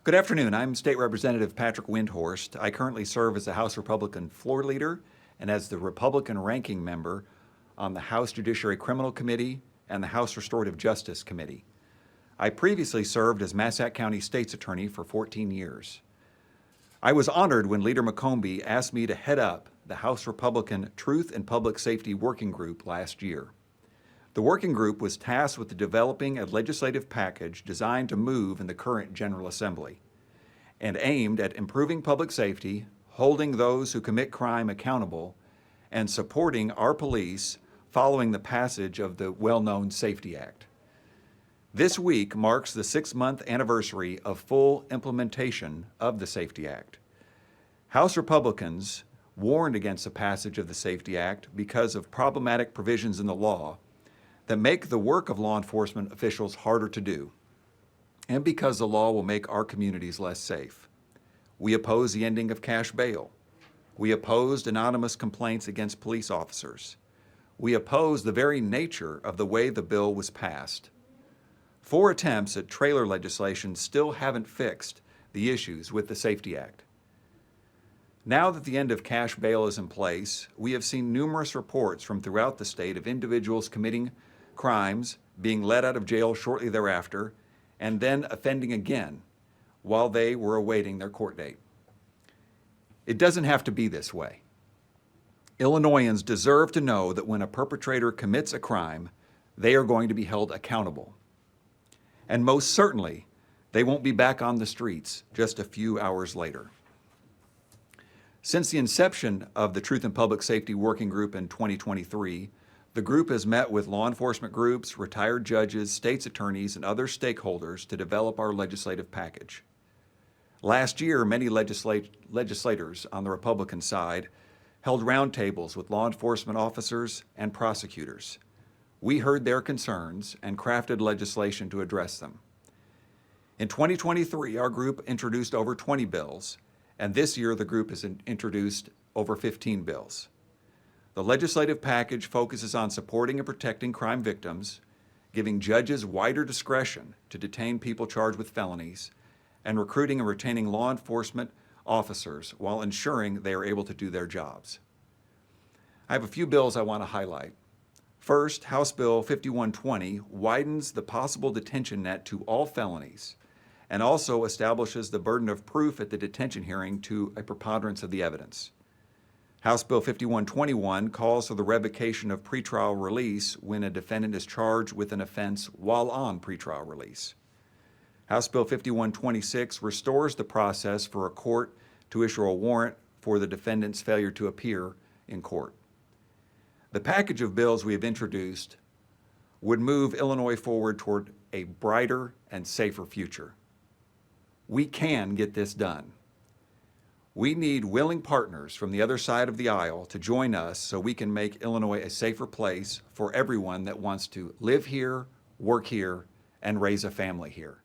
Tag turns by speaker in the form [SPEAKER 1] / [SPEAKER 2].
[SPEAKER 1] Good afternoon. I'm State Representative Patrick Windhorst. I currently serve as the House Republican floor leader and as the Republican ranking member on the House Judiciary Criminal Committee and the House Restorative Justice Committee. I previously served as Massac County State's Attorney for 14 years. I was honored when Leader McCombie asked me to head up the House Republican Truth and Public Safety Working Group last year. The working group was tasked with developing a legislative package designed to move in the current General Assembly and aimed at improving public safety, holding those who commit crime accountable, and supporting our police following the passage of the well-known Safety Act. This week marks the 6-month anniversary of full implementation of the Safety Act. House Republicans warned against the passage of the Safety Act because of problematic provisions in the law that make the work of law enforcement officials harder to do, and because the law will make our communities less safe. We oppose the ending of cash bail. We opposed anonymous complaints against police officers. We oppose the very nature of the way the bill was passed. 4 attempts at trailer legislation still haven't fixed the issues with the Safety Act. Now that the end of cash bail is in place, we have seen numerous reports from throughout the state of individuals committing crimes, being let out of jail shortly thereafter, and then offending again while they were awaiting their court date. It doesn't have to be this way. Illinoisans deserve to know that when a perpetrator commits a crime, they are going to be held accountable. And most certainly, they won't be back on the streets just a few hours later. Since the inception of the Truth and Public Safety Working Group in 2023, the group has met with law enforcement groups, retired judges, state's attorneys, and other stakeholders to develop our legislative package. Last year, many legislators on the Republican side held roundtables with law enforcement officers and prosecutors. We heard their concerns and crafted legislation to address them. In 2023, our group introduced over 20 bills, and this year the group has introduced over 15 bills. The legislative package focuses on supporting and protecting crime victims, giving judges wider discretion to detain people charged with felonies, and recruiting and retaining law enforcement officers while ensuring they are able to do their jobs. I have a few bills I want to highlight. First, House Bill 5120 widens the possible detention net to all felonies and also establishes the burden of proof at the detention hearing to a preponderance of the evidence. House Bill 5121 calls for the revocation of pretrial release when a defendant is charged with an offense while on pretrial release. House Bill 5126 restores the process for a court to issue a warrant for the defendant's failure to appear in court. The package of bills we have introduced would move Illinois forward toward a brighter and safer future. We can get this done. We need willing partners from the other side of the aisle to join us so we can make Illinois a safer place for everyone that wants to live here, work here, and raise a family here.